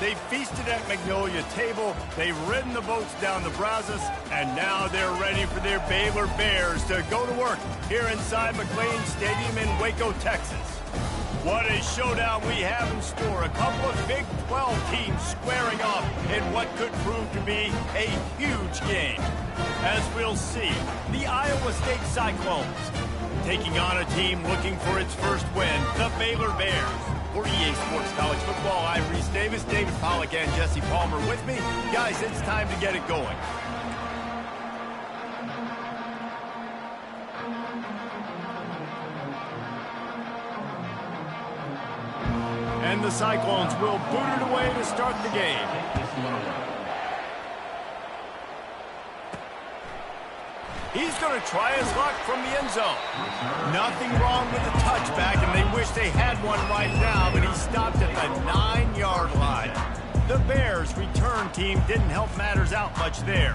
They feasted at Magnolia Table, they've ridden the boats down the Brazos, and now they're ready for their Baylor Bears to go to work here inside McLean Stadium in Waco, Texas. What a showdown we have in store. A couple of Big 12 teams squaring off in what could prove to be a huge game. As we'll see, the Iowa State Cyclones taking on a team looking for its first win, the Baylor Bears. For EA Sports College Football, I'm Reese Davis, David Pollack, and Jesse Palmer with me. Guys, it's time to get it going. And the Cyclones will boot it away to start the game. He's going to try his luck from the end zone. Nothing wrong with the touchback, and they wish they had one right now, but he stopped at the 9-yard line. The Bears' return team didn't help matters out much there.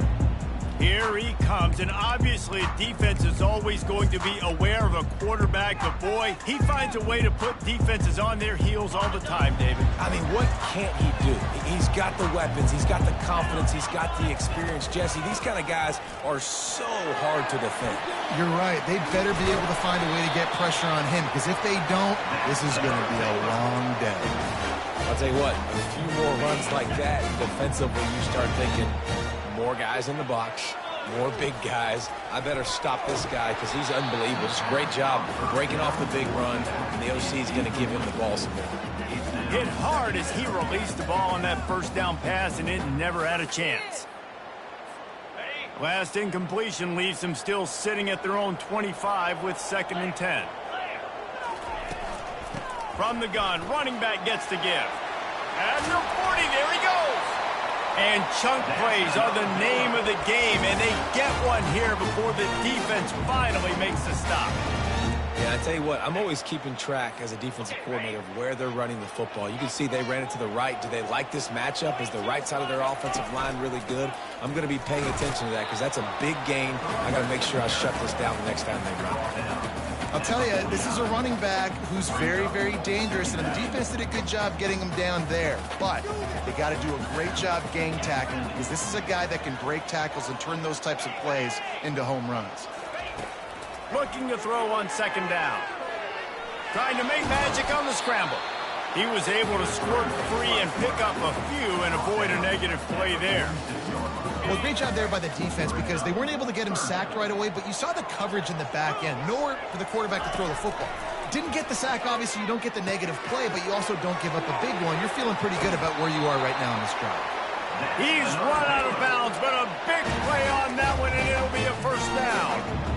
Here he comes, and obviously defense is always going to be aware of a quarterback, but boy, he finds a way to put defenses on their heels all the time, David. I mean, what can't he do? He's got the weapons, he's got the confidence, he's got the experience. Jesse, these kind of guys are so hard to defend. You're right. They better be able to find a way to get pressure on him, because if they don't, this is going to be a long day. I'll tell you what, a few more runs like that, defensively, you start thinking, more guys in the box, more big guys. I better stop this guy because he's unbelievable. Just a great job breaking off the big run, and the OC is going to give him the ball some more. Hit hard as he released the ball on that first down pass, and it never had a chance. Last incompletion leaves them still sitting at their own 25 with 2nd and 10. From the gun, running back gets the give. At the 40, there he goes. And chunk plays are the name of the game, and they get one here before the defense finally makes the stop. Yeah, I tell you what, I'm always keeping track as a defensive coordinator of where they're running the football. You can see they ran it to the right. Do they like this matchup? Is the right side of their offensive line really good? I'm going to be paying attention to that because that's a big gain. I got to make sure I shut this down the next time they run. I'll tell you, this is a running back who's very, very dangerous, and the defense did a good job getting him down there. But they got to do a great job gang tackling because this is a guy that can break tackles and turn those types of plays into home runs. Looking to throw on 2nd down. Trying to make magic on the scramble. He was able to squirt free and pick up a few and avoid a negative play there. Well, great job there by the defense because they weren't able to get him sacked right away, but you saw the coverage in the back end. Nowhere for the quarterback to throw the football. Didn't get the sack, obviously. You don't get the negative play, but you also don't give up a big one. You're feeling pretty good about where you are right now in this drive. He's run out of bounds, but a big play on that one, and it'll be a 1st down.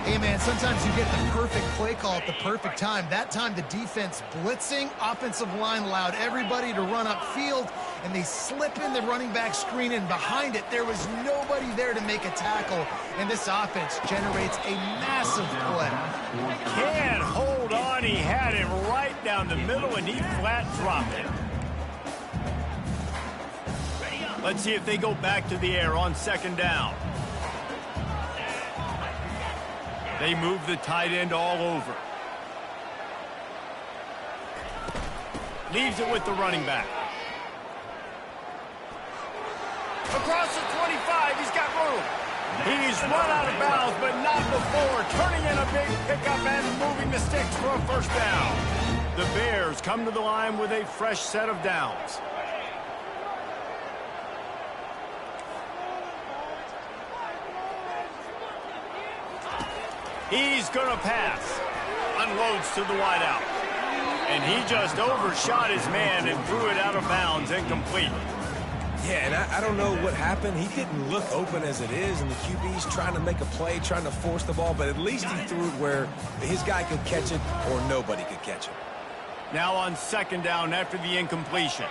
Hey, man, sometimes you get the perfect play call at the perfect time. That time, the defense blitzing, offensive line allowed everybody to run upfield, and they slip in the running back screen, and behind it, there was nobody there to make a tackle, and this offense generates a massive play. Can't hold on. He had it right down the middle, and he flat dropped it. Let's see if they go back to the air on 2nd down. They move the tight end all over. Leaves it with the running back. Across the 25, he's got room. He's run out of bounds, but not before. Turning in a big pickup and moving the sticks for a 1st down. The Bears come to the line with a fresh set of downs. He's going to pass. Unloads to the wideout. And he just overshot his man and threw it out of bounds, incomplete. Yeah, and I don't know what happened. He didn't look open as it is, and the QB's trying to make a play, trying to force the ball, but at least he threw it where his guy could catch it or nobody could catch it. Now on 2nd down after the incompletion.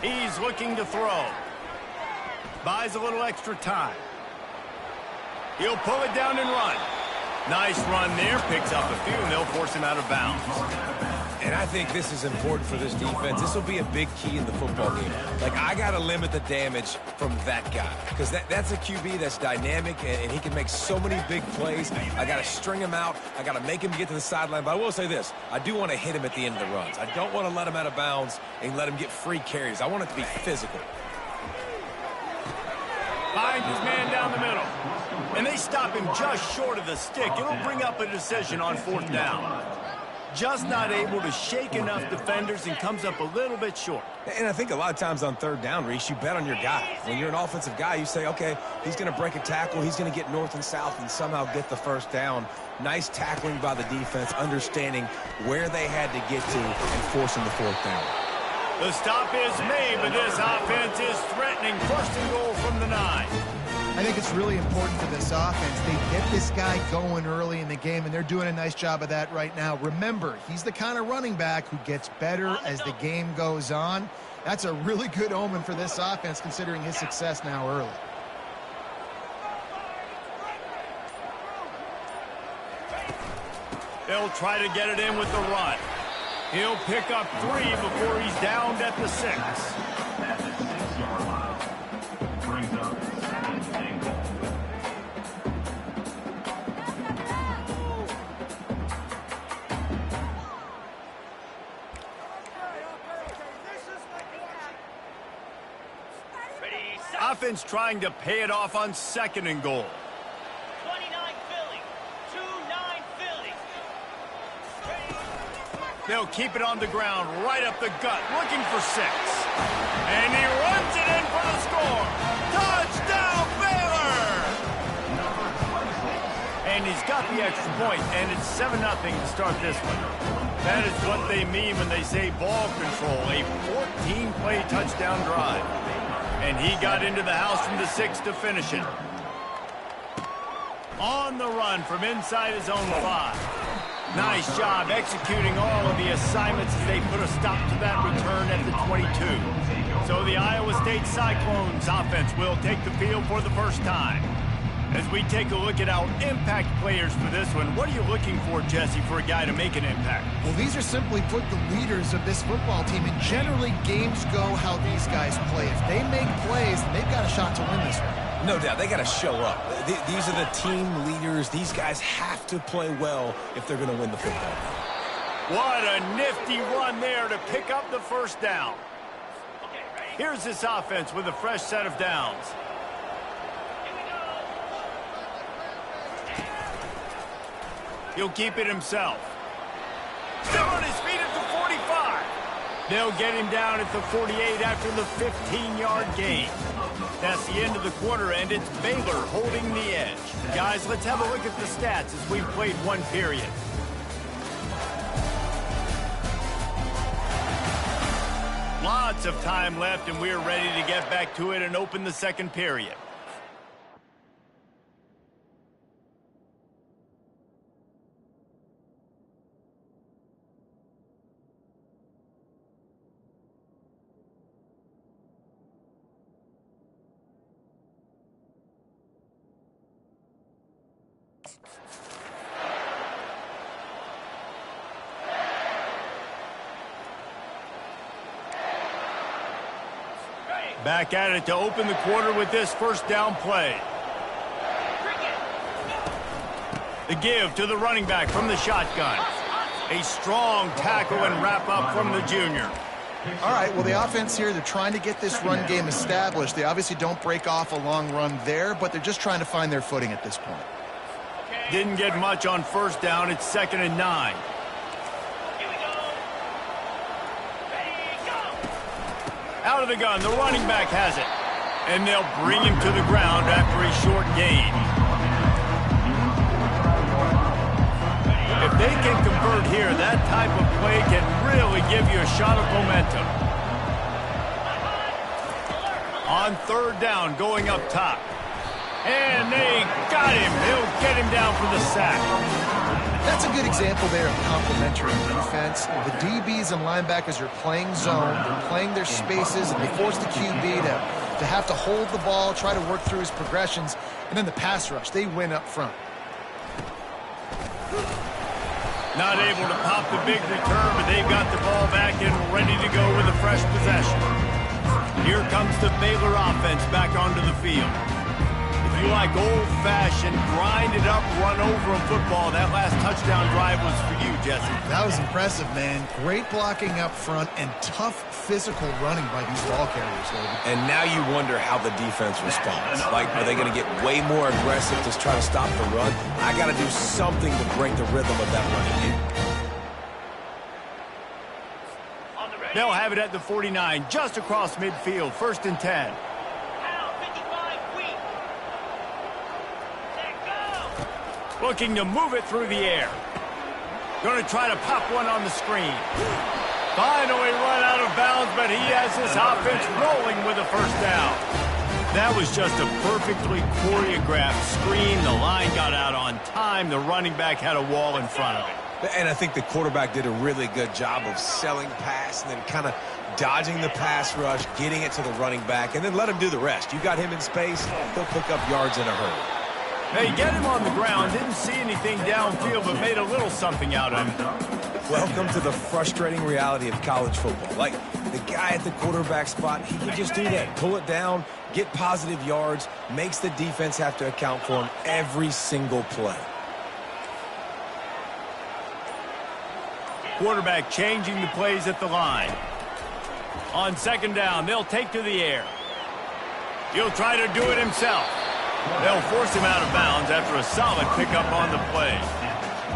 He's looking to throw. Buys a little extra time. He'll pull it down and run. Nice run there. Picks up a few, and they'll force him out of bounds. And I think this is important for this defense. This will be a big key in the football game. Like, I got to limit the damage from that guy because that's a QB that's dynamic, and he can make so many big plays. I got to string him out. I got to make him get to the sideline. But I will say this. I do want to hit him at the end of the runs. I don't want to let him out of bounds and let him get free carries. I want it to be physical. Finds his man down the middle. And they stop him just short of the stick. It'll bring up a decision on 4th down. Just not able to shake enough defenders and comes up a little bit short. And I think a lot of times on 3rd down, Reese, you bet on your guy. When you're an offensive guy, you say, okay, he's going to break a tackle, he's going to get north and south and somehow get the 1st down. Nice tackling by the defense, understanding where they had to get to and forcing the 4th down. The stop is made, but this offense is threatening. 1st and goal from the 9. I think it's really important for this offense. They get this guy going early in the game, and they're doing a nice job of that right now. Remember, he's the kind of running back who gets better as the game goes on. That's a really good omen for this offense, considering his success now early. They'll try to get it in with the run. He'll pick up 3 before he's downed at the 6. Offense trying to pay it off on 2nd and goal. 29 Philly. 2-9 Philly. They'll keep it on the ground, right up the gut, looking for 6. And he runs it in for the score. Touchdown, Baylor! And he's got the extra point, and it's 7-0 to start this one. That is what they mean when they say ball control, a 14-play touchdown drive. And he got into the house from the 6 to finish it. On the run from inside his own 5. Nice job executing all of the assignments as they put a stop to that return at the 22. So the Iowa State Cyclones offense will take the field for the first time. As we take a look at our impact players for this one, what are you looking for, Jesse, for a guy to make an impact? Well, these are simply put the leaders of this football team, and generally games go how these guys play. If they make plays, then they've got a shot to win this one. No doubt, they got to show up. These are the team leaders. These guys have to play well if they're going to win the football. What a nifty run there to pick up the 1st down. Here's this offense with a fresh set of downs. He'll keep it himself. Still on his feet at the 45. They'll get him down at the 48 after the 15-yard gain. That's the end of the quarter, and it's Baylor holding the edge. Guys, let's have a look at the stats as we've played 1 period. Lots of time left, and we're ready to get back to it and open the 2nd period. Back at it to open the quarter with this 1st down play. The give to the running back from the shotgun. A strong tackle and wrap up from the junior. All right, well, the offense here, they're trying to get this run game established. They obviously don't break off a long run there, but they're just trying to find their footing at this point. Didn't get much on 1st down. It's 2nd and 9. Out of the gun, the running back has it. And they'll bring him to the ground after a short gain. If they can convert here, that type of play can really give you a shot of momentum. On 3rd down, going up top. And they got him. They'll get him down for the sack. That's a good example there of complementary defense. The DBs and linebackers are playing zone, they're playing their spaces, and they force the QB to have to hold the ball, try to work through his progressions, and then the pass rush, they win up front. Not able to pop the big return, but they've got the ball back and ready to go with a fresh possession. Here comes the Baylor offense back onto the field. If you like old-fashioned, grind-it-up, run-over football, that last touchdown drive was for you, Jesse. That was impressive, man. Great blocking up front and tough physical running by these ball carriers, David. And now you wonder how the defense responds. Like, are they going to get way more aggressive to try to stop the run? I got to do something to break the rhythm of that running game. They'll have it at the 49, just across midfield, 1st and 10. Looking to move it through the air. Going to try to pop one on the screen. Finally run out of bounds, but he has this offense rolling with a first down. That was just a perfectly choreographed screen. The line got out on time. The running back had a wall in front of it. And I think the quarterback did a really good job of selling pass and then kind of dodging the pass rush, getting it to the running back, and then let him do the rest. You got him in space, he'll pick up yards in a hurry. They get him on the ground, didn't see anything downfield, but made a little something out of it. Welcome to the frustrating reality of college football. Like, the guy at the quarterback spot, he can just do that. Pull it down, get positive yards, makes the defense have to account for him every single play. Quarterback changing the plays at the line. On 2nd down, they'll take to the air. He'll try to do it himself. They'll force him out of bounds after a solid pickup on the play.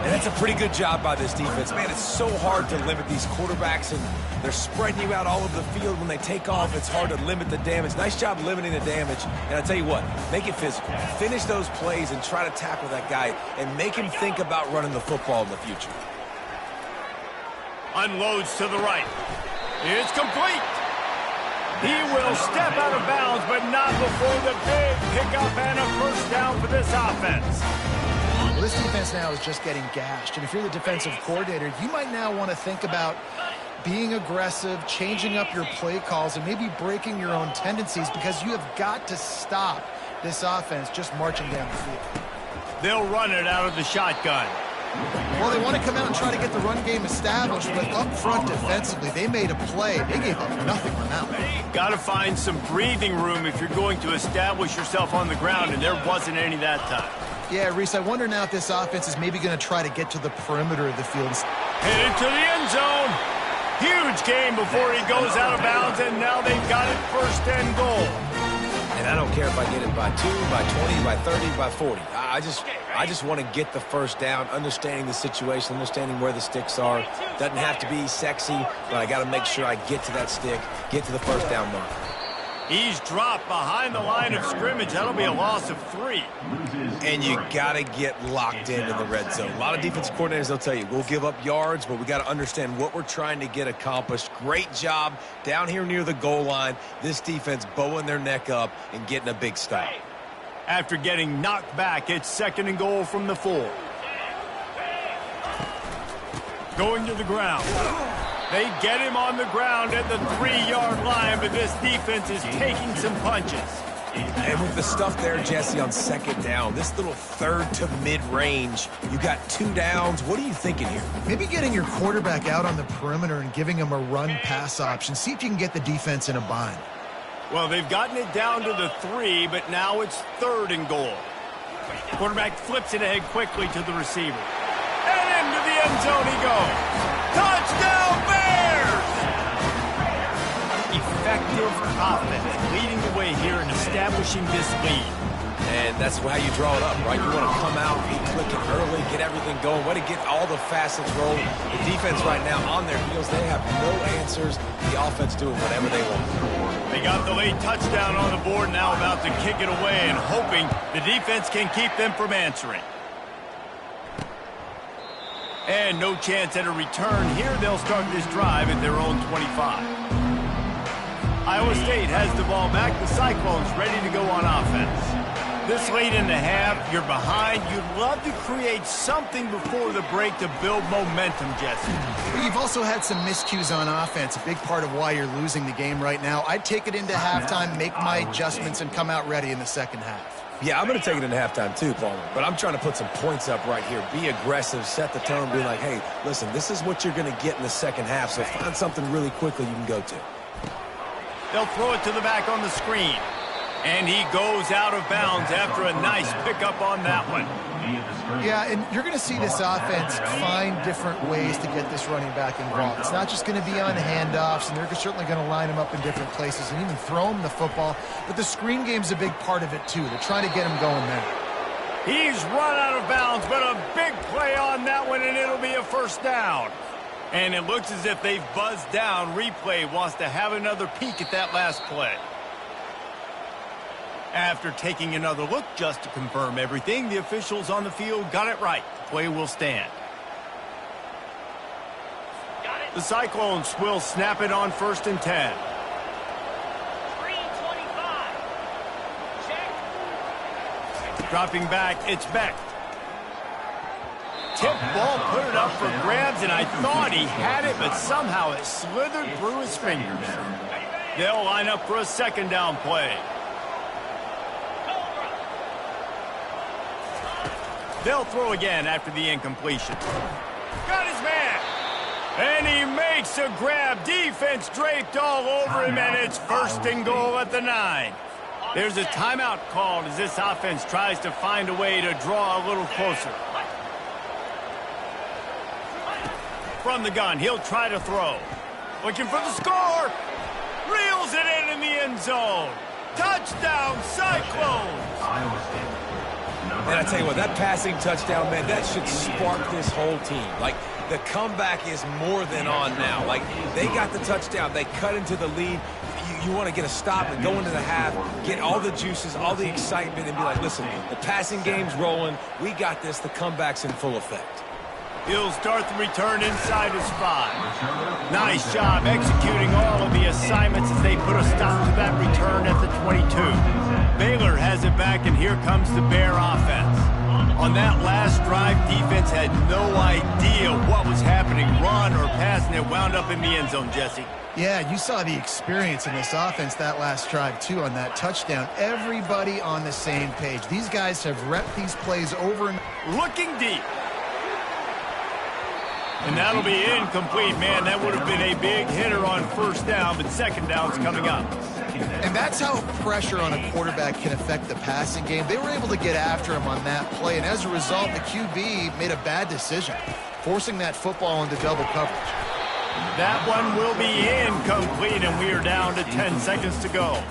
And that's a pretty good job by this defense. Man, it's so hard to limit these quarterbacks, and they're spreading you out all over the field. When they take off, it's hard to limit the damage. Nice job limiting the damage. And I tell you what, make it physical. Finish those plays and try to tackle that guy and make him think about running the football in the future. Unloads to the right. It's complete. He will step out of bounds, but not before the big pickup and a first down for this offense. Well, this defense now is just getting gashed. And if you're the defensive coordinator, you might now want to think about being aggressive, changing up your play calls, and maybe breaking your own tendencies, because you have got to stop this offense just marching down the field. They'll run it out of the shotgun. Well, they want to come out and try to get the run game established, but up front defensively, they made a play. They gave up nothing on that one. Got to find some breathing room if you're going to establish yourself on the ground, and there wasn't any that time. Yeah, Reese, I wonder now if this offense is maybe going to try to get to the perimeter of the field. Headed to the end zone. Huge gain before he goes out of bounds, and now they've got it 1st and goal. And I don't care if I get it by 2, by 20, by 30, by 40. I just want to get the first down, understanding the situation, understanding where the sticks are. Doesn't have to be sexy, but I got to make sure I get to that stick, get to the first down mark. He's dropped behind the line of scrimmage. That'll be a loss of 3. And you got to get locked in the red zone. A lot of defensive coordinators, they'll tell you, we'll give up yards, but we got to understand what we're trying to get accomplished. Great job down here near the goal line. This defense bowing their neck up and getting a big stop. After getting knocked back, it's 2nd and goal from the 4. Going to the ground. They get him on the ground at the 3-yard line, but this defense is taking some punches. And with the stuff there, Jesse, on 2nd down, this little 3rd to mid-range, you got 2 downs. What are you thinking here? Maybe getting your quarterback out on the perimeter and giving him a run-pass option. See if you can get the defense in a bind. Well, they've gotten it down to the 3, but now it's 3rd and goal. Quarterback flips it ahead quickly to the receiver. And into the end zone he goes. Touchdown, Bears! Effective offense, leading the way here and establishing this lead. And that's how you draw it up, right? You want to come out, be clicking early, get everything going, want to get all the facets rolling. The defense right now on their heels, they have no answers. The offense doing whatever they want. They got the late touchdown on the board, now about to kick it away and hoping the defense can keep them from answering. And no chance at a return here. They'll start this drive at their own 25. Iowa State has the ball back. The Cyclones ready to go on offense. This late in the half, you're behind. You'd love to create something before the break to build momentum, Jesse. You've also had some miscues on offense, a big part of why you're losing the game right now. I'd take it into halftime, make my adjustments, and come out ready in the 2nd half. Yeah, I'm going to take it into halftime too, Palmer. But I'm trying to put some points up right here. Be aggressive, set the tone, be like, hey, listen, this is what you're going to get in the second half, so find something really quickly you can go to. They'll throw it to the back on the screen. And he goes out of bounds after a nice pickup on that one. Yeah, and you're going to see this offense find different ways to get this running back involved. It's not just going to be on handoffs, and they're certainly going to line him up in different places and even throw him the football. But the screen game's a big part of it, too. They're trying to get him going there. He's run out of bounds, but a big play on that one, and it'll be a first down. And it looks as if they've buzzed down. Replay wants to have another peek at that last play. After taking another look just to confirm everything, the officials on the field got it right. The play will stand. The Cyclones will snap it on 1st and 10. 325. Check. Dropping back, it's Beck. Tip ball, put it up for grabs, and I thought he had it, but somehow it slithered through his fingers. They'll line up for a second down play. They'll throw again after the incompletion. Got his man. And he makes a grab. Defense draped all over him, and it's 1st and goal at the 9. There's a timeout called as this offense tries to find a way to draw a little closer. From the gun, he'll try to throw. Looking for the score. Reels it in the end zone. Touchdown, Cyclones. And I tell you what, that passing touchdown, man, that should spark this whole team. Like, the comeback is more than on now. Like, they got the touchdown. They cut into the lead. You want to get a stop and go into the half, get all the juices, all the excitement, and be like, listen, the passing game's rolling. We got this. The comeback's in full effect. He'll start the return inside his 5. Nice job executing all of the assignments as they put a stop to that return at the 22. Baylor has it back, and here comes the Bear offense. On that last drive, defense had no idea what was happening, run or pass, and it wound up in the end zone, Jesse. Yeah, you saw the experience in this offense that last drive, too, on that touchdown. Everybody on the same page. These guys have repped these plays over and looking deep. And that'll be incomplete, man. That would have been a big hitter on 1st down, but 2nd down's coming up. And that's how pressure on a quarterback can affect the passing game. They were able to get after him on that play, and as a result, the QB made a bad decision, forcing that football into double coverage. That one will be incomplete, and we are down to 10 seconds to go.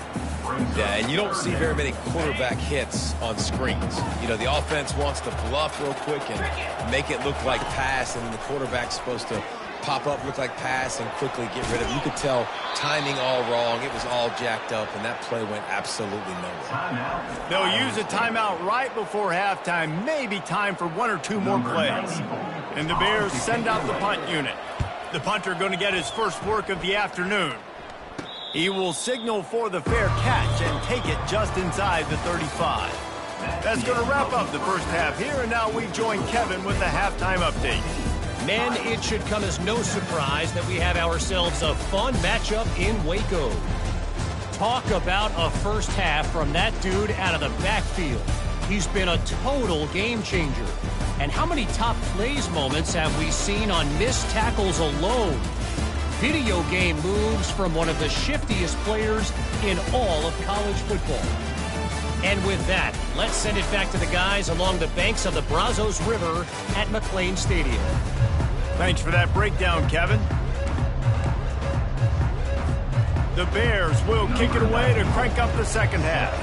Yeah, and you don't see very many quarterback hits on screens. You know, the offense wants to bluff real quick and make it look like pass, and the quarterback's supposed to pop up, look like pass, and quickly get rid of it. You could tell timing all wrong. It was all jacked up, and that play went absolutely nowhere. They'll use a timeout right before halftime. Maybe time for 1 or 2 more plays. And the Bears send out the punt unit. The punter going to get his first work of the afternoon. He will signal for the fair catch and take it just inside the 35. That's going to wrap up the first half here, and now we join Kevin with the halftime update. Men, it should come as no surprise that we have ourselves a fun matchup in Waco. Talk about a first half from that dude out of the backfield. He's been a total game changer. And how many top plays moments have we seen on missed tackles alone? Video game moves from one of the shiftiest players in all of college football. And with that, let's send it back to the guys along the banks of the Brazos River at McLean Stadium. Thanks for that breakdown, Kevin. The Bears will kick it away to crank up the second half.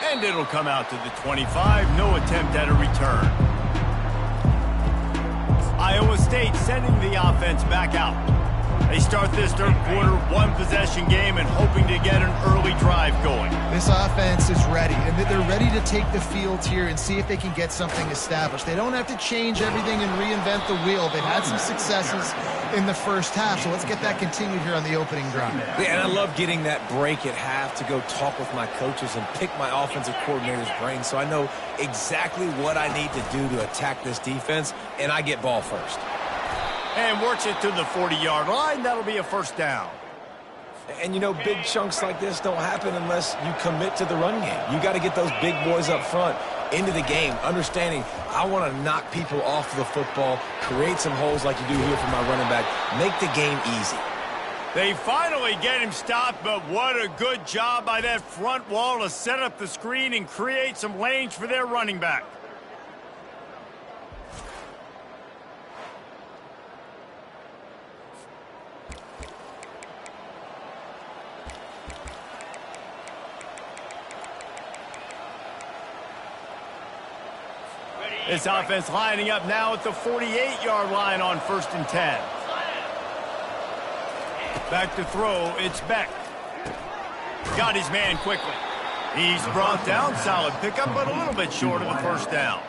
And it'll come out to the 25. No attempt at a return. Iowa State sending the offense back out. They start this third quarter, 1-possession game, and hoping to get an early drive going. This offense is ready, and they're ready to take the field here and see if they can get something established. They don't have to change everything and reinvent the wheel. They've had some successes in the first half, so let's get that continued here on the opening drive. Yeah, and I love getting that break at half to go talk with my coaches and pick my offensive coordinator's brain so I know exactly what I need to do to attack this defense, and I get ball first. And works it to the 40-yard line. That'll be a first down. And, you know, big chunks like this don't happen unless you commit to the run game. You got to get those big boys up front into the game, understanding I want to knock people off the football, create some holes like you do here for my running back, make the game easy. They finally get him stopped, but what a good job by that front wall to set up the screen and create some lanes for their running back. This offense lining up now at the 48-yard line on 1st and 10. Back to throw, it's Beck. Got his man quickly. He's brought down, solid pickup, but a little bit short of the first down.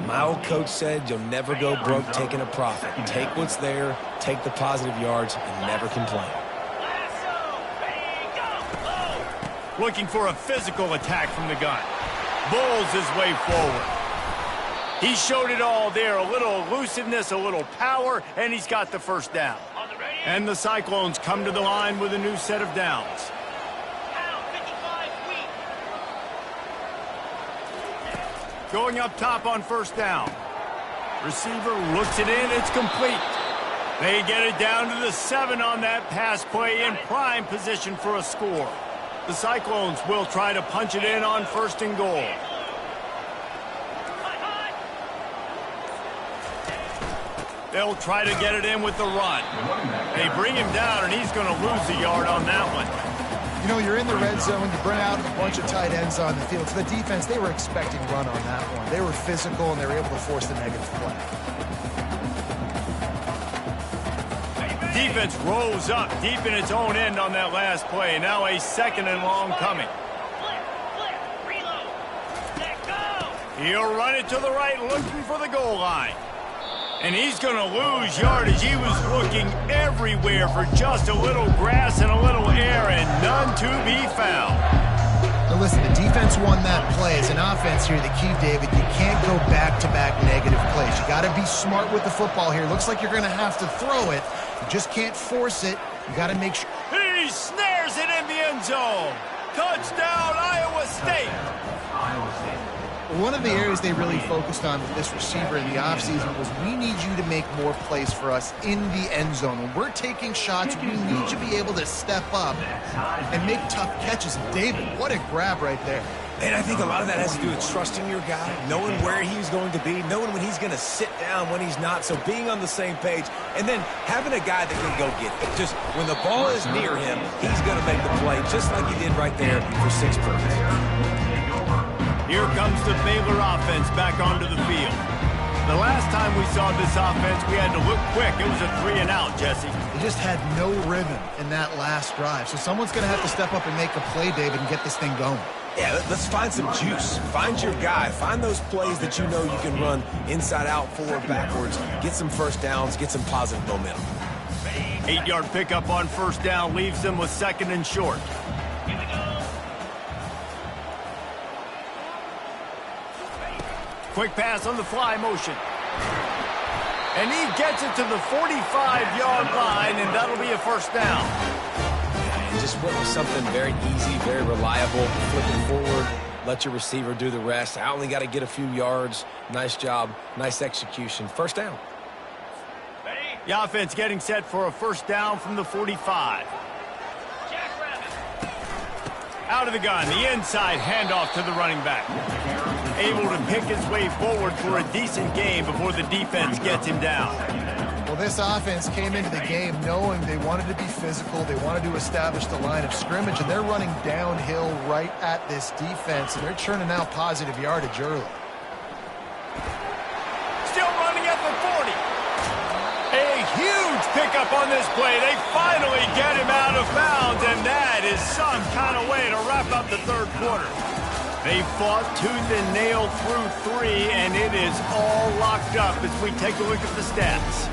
My old coach said you'll never go broke taking a profit. Take what's there, take the positive yards, and never complain. Looking for a physical attack from the gun. Bulls his way forward. He showed it all there, a little elusiveness, a little power, and he's got the first down. And the Cyclones come to the line with a new set of downs. Going up top on 1st down. Receiver looks it in, it's complete. They get it down to the 7 on that pass play in prime position for a score. The Cyclones will try to punch it in on 1st and goal. They'll try to get it in with the run. They bring him down, and he's going to lose a yard on that one. You know, you're in the red zone, you bring out a bunch of tight ends on the field. So the defense, they were expecting run on that one. They were physical, and they were able to force the negative play. Defense rolls up deep in its own end on that last play. Now a 2nd and long coming. He'll run it to the right, looking for the goal line. And he's going to lose yardage. He was looking everywhere for just a little grass and a little air, and none to be found. Now listen, the defense won that play. As an offense here, the key, David, you can't go back-to-back negative plays. You got to be smart with the football here. Looks like you're going to have to throw it. You just can't force it. You got to make sure. He snares it in the end zone. Touchdown, Iowa State. One of the areas they really focused on with this receiver in the offseason was we need you to make more plays for us in the end zone. When we're taking shots, we need you to be able to step up and make tough catches. And David, what a grab right there. And I think a lot of that has to do with trusting your guy, knowing where he's going to be, knowing when he's going to sit down, when he's not, so being on the same page, and then having a guy that can go get it. Just when the ball is near him, he's going to make the play, just like he did right there for 6 points. Here comes the Baylor offense back onto the field. The last time we saw this offense, we had to look quick. It was a 3-and-out, Jesse. They just had no rhythm in that last drive. So someone's going to have to step up and make a play, David, and get this thing going. Yeah, let's find some juice. Find your guy. Find those plays that you know you can run inside out, forward, backwards. Get some first downs. Get some positive momentum. 8-yard pickup on 1st down leaves them with 2nd and short. Quick pass on the fly motion. And he gets it to the 45-yard line, and that'll be a 1st down. And just went with something very easy, very reliable. Flipping forward, let your receiver do the rest. I only got to get a few yards. Nice job, nice execution. 1st down. The offense getting set for a 1st down from the 45. Out of the gun, the inside handoff to the running back. Able to pick his way forward for a decent game before the defense gets him down. Well, this offense came into the game knowing they wanted to be physical, they wanted to establish the line of scrimmage, and they're running downhill right at this defense, and they're churning out positive yardage early. Still running at the 40. A huge pickup on this play. They finally get him out of bounds, and that is some kind of way to wrap up the 3rd quarter. They fought tooth and nail through 3, and it is all locked up as we take a look at the stats.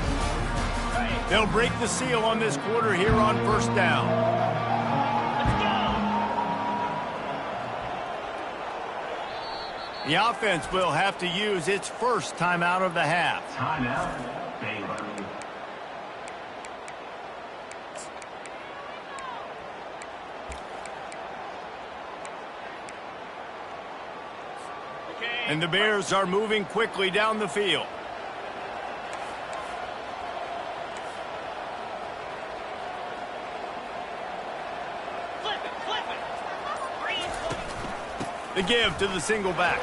They'll break the seal on this quarter here on 1st down. The offense will have to use its first timeout of the half. Timeout, Baylor. And the Bears are moving quickly down the field. The give to the single back.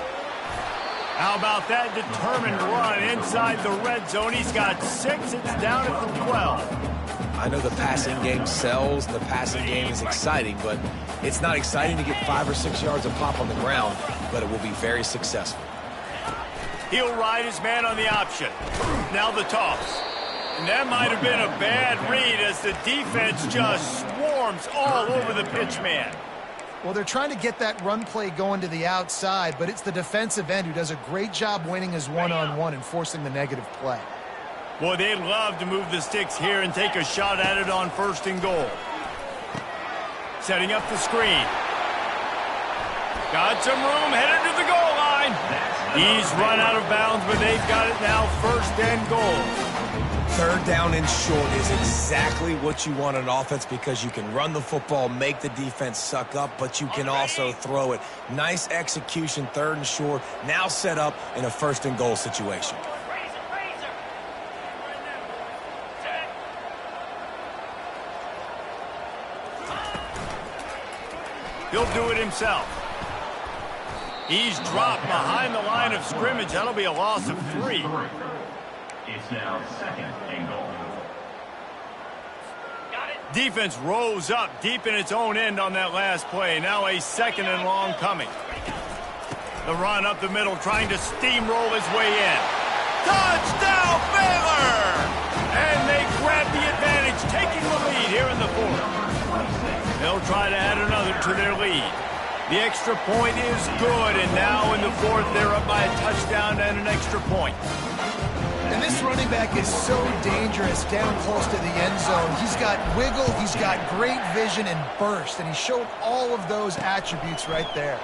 How about that determined run inside the red zone? He's got 6. It's down at the 12. I know the passing game sells. The passing game is exciting, but it's not exciting to get 5 or 6 yards of pop on the ground, but it will be very successful. He'll ride his man on the option. Now the toss. And that might have been a bad read as the defense just swarms all over the pitch man. Well, they're trying to get that run play going to the outside, but it's the defensive end who does a great job winning his one-on-one and forcing the negative play. Boy, they'd love to move the sticks here and take a shot at it on 1st and goal. Setting up the screen. Got some room, headed to the goal line. He's run out of bounds, but they've got it now 1st and goal. 3rd down and short is exactly what you want on offense because you can run the football, make the defense suck up, but you can also throw it. Nice execution, 3rd and short, now set up in a 1st and goal situation. He'll do it himself. He's dropped behind the line of scrimmage. That'll be a loss of 3. It's now 2nd and goal. Defense rose up deep in its own end on that last play. Now a 2nd and long coming. The run up the middle, trying to steamroll his way in. Touchdown, Baylor! And they grab the advantage, taking the lead here in the 4th. They'll try to add another to their lead. The extra point is good, and now in the 4th, they're up by a touchdown and an extra point. And this running back is so dangerous down close to the end zone. He's got wiggle, he's got great vision and burst, and he showed all of those attributes right there.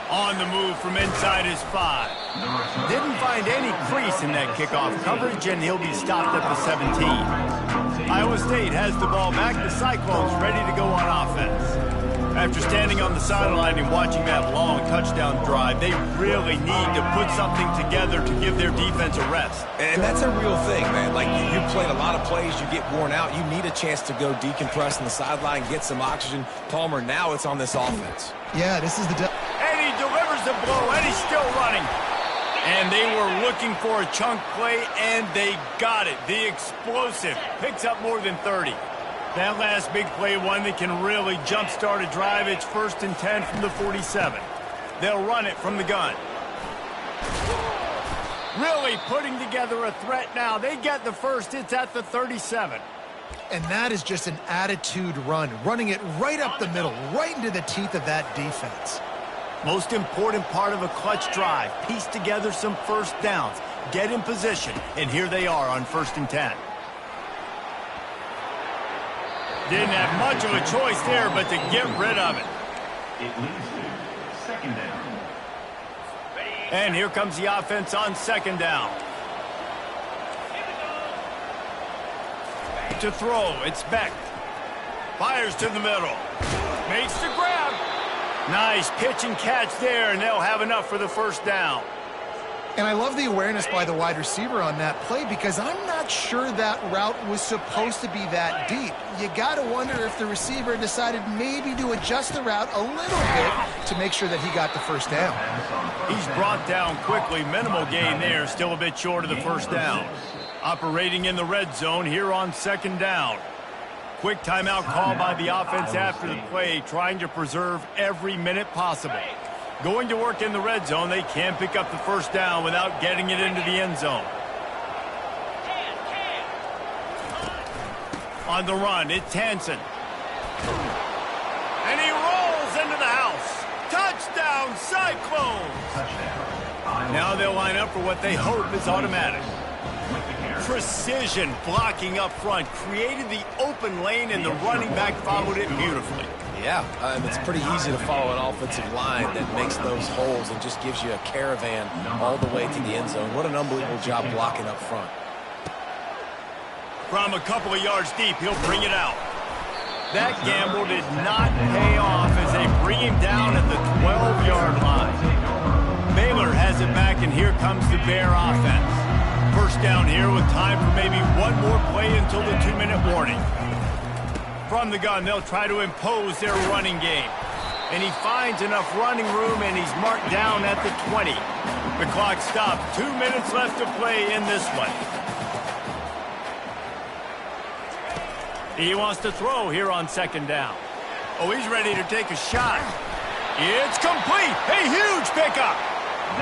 On the move from inside his 5. Didn't find any crease in that kickoff coverage, and he'll be stopped at the 17. Iowa State has the ball back. The Cyclones ready to go on offense. After standing on the sideline and watching that long touchdown drive, they really need to put something together to give their defense a rest. And that's a real thing, man. Like, you played a lot of plays, you get worn out. You need a chance to go decompress on the sideline, get some oxygen. Palmer, now it's on this offense. Yeah, this is the... And he delivers the blow, and he's still running. And they were looking for a chunk play, and they got it. The explosive picks up more than 30. That last big play, one that can really jumpstart a drive. It's 1st and 10 from the 47. They'll run it from the gun. Really putting together a threat now. They get the first. It's at the 37. And that is just an attitude run, running it right up the middle, right into the teeth of that defense. Most important part of a clutch drive. Piece together some 1st downs. Get in position. And here they are on 1st and 10. Didn't have much of a choice there, but to get rid of it. It leads to 2nd down. And here comes the offense on 2nd down. To throw, it's Beck. Fires to the middle. Makes the grab. Nice pitch and catch there, and they'll have enough for the 1st down. And I love the awareness by the wide receiver on that play because I'm not sure that route was supposed to be that deep. You got to wonder if the receiver decided maybe to adjust the route a little bit to make sure that he got the 1st down. He's brought down quickly. Minimal gain there, still a bit short of the 1st down. Operating in the red zone here on 2nd down. Quick timeout call by the offense after the play, trying to preserve every minute possible. Going to work in the red zone, they can pick up the 1st down without getting it into the end zone. On the run, it's Hansen. And he rolls into the house. Touchdown, Cyclones! Now they'll line up for what they hope is automatic. Precision blocking up front, created the open lane, and the running back followed it beautifully. Yeah, it's pretty easy to follow an offensive line that makes those holes and just gives you a caravan all the way to the end zone. What an unbelievable job blocking up front. From a couple of yards deep, he'll bring it out. That gamble did not pay off as they bring him down at the 12-yard line. Baylor has it comes the Bear offense. First down here with time for maybe one more play until the 2-minute warning. From the gun, they'll try to impose their running game. And he finds enough running room, and he's marked down at the 20. The clock stopped. 2 minutes left to play in this one. He wants to throw here on second down. Oh, he's ready to take a shot. It's complete. A huge pickup.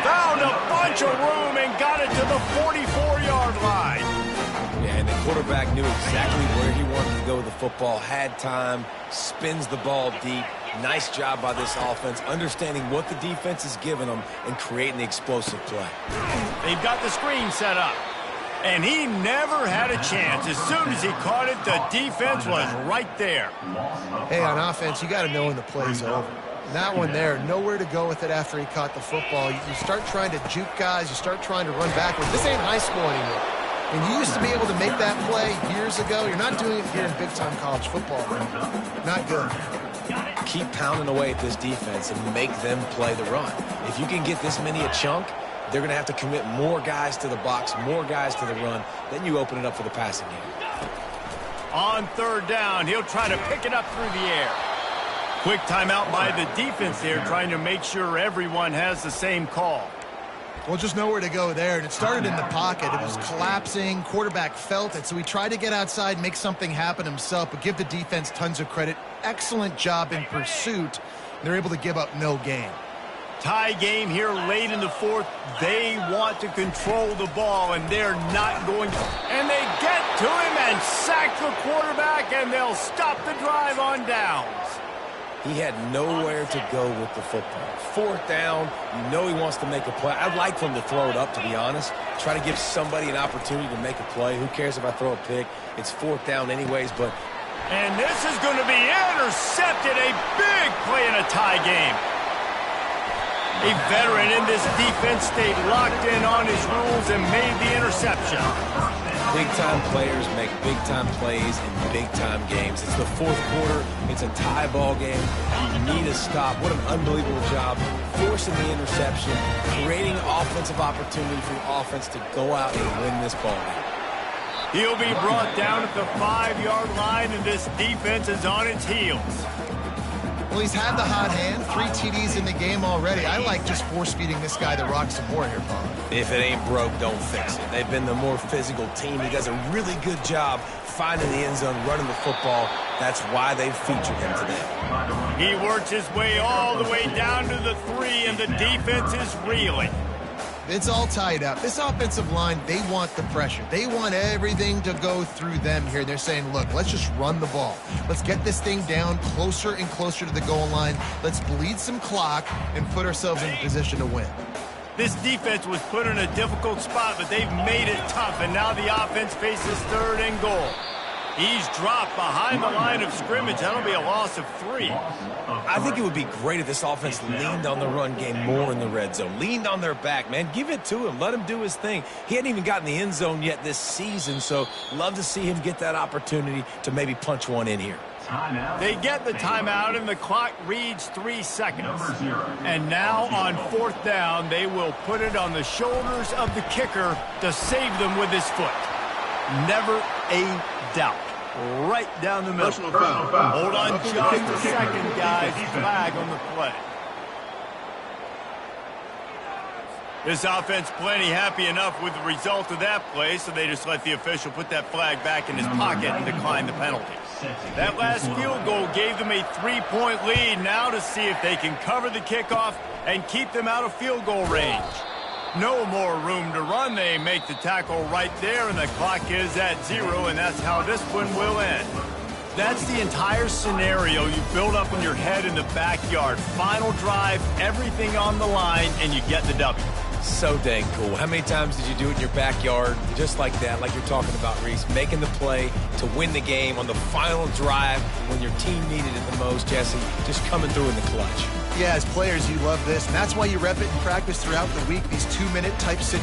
Found a bunch of room and got it to the 44-yard line. Yeah, and the quarterback knew exactly where he wanted to go with the football, had time, spins the ball deep. Nice job by this offense, understanding what the defense is giving them and creating the explosive play. They've got the screen set up. And he never had a chance. As soon as he caught it, the defense was right there. Hey, on offense, you got to know when the play's over. That one there, nowhere to go with it after he caught the football. You start trying to juke guys. You start trying to run backwards. This ain't high school anymore. And you used to be able to make that play years ago. You're not doing it here in big-time college football. Not good. Keep pounding away at this defense and make them play the run. If you can get this many a chunk, they're going to have to commit more guys to the box, more guys to the run. Then you open it up for the passing game. On third down, he'll try to pick it up through the air. Quick timeout by the defense there, trying to make sure everyone has the same call. Well, just nowhere to go there, and it started in the pocket. It was collapsing. Quarterback felt it, so he tried to get outside, make something happen himself, but give the defense tons of credit. Excellent job in pursuit. They're able to give up no gain. Tie game here late in the fourth. They want to control the ball, and they're not going to. And they get to him and sack the quarterback, and they'll stop the drive on downs. He had nowhere to go with the football. Fourth down, you know he wants to make a play. I'd like for him to throw it up, to be honest. Try to give somebody an opportunity to make a play. Who cares if I throw a pick? It's fourth down anyways, but... And this is going to be intercepted. A big play in a tie game. A veteran in this defense stayed locked in on his rules and made the interception. Big-time players make big-time plays in big-time games. It's the fourth quarter. It's a tie ball game. You need a stop. What an unbelievable job forcing the interception, creating offensive opportunity for the offense to go out and win this ball game. He'll be brought down at the 5-yard line, and this defense is on its heels. Well, he's had the hot hand, 3 TDs in the game already. I like just force-feeding this guy the rock some more here, Bob. If it ain't broke, don't fix it. They've been the more physical team. He does a really good job finding the end zone, running the football. That's why they've featured him today. He works his way all the way down to the 3, and the defense is reeling. It's all tied up. This offensive line, they want the pressure. They want everything to go through them here. They're saying, look, let's just run the ball. Let's get this thing down closer and closer to the goal line. Let's bleed some clock and put ourselves in a position to win. This defense was put in a difficult spot, but they've made it tough, and now the offense faces 3rd and goal. He's dropped behind the line of scrimmage. That'll be a loss of 3. I think it would be great if this offense leaned on the run game more in the red zone. Leaned on their back, man. Give it to him. Let him do his thing. He hadn't even gotten the end zone yet this season, so love to see him get that opportunity to maybe punch one in here. They get the timeout, and the clock reads 3 seconds. And now on 4th down, they will put it on the shoulders of the kicker to save them with his foot. Never a doubt. Right down the middle. Hold on just a second, guys. Flag on the play. This offense plenty happy enough with the result of that play, so they just let the official put that flag back in his pocket and decline the penalty. That last field goal gave them a 3-point lead. Now to see if they can cover the kickoff and keep them out of field goal range. No more room to run. They make the tackle right there, and the clock is at 0, and that's how this one will end. That's the entire scenario you build up in your head in the backyard. Final drive, everything on the line, and you get the W. So dang cool. How many times did you do it in your backyard just like that, like you're talking about, Reese? Making the play to win the game on the final drive when your team needed it the most, Jesse. Just coming through in the clutch. Yeah, as players, you love this, and that's why you rep it in practice throughout the week, these 2-minute type situations.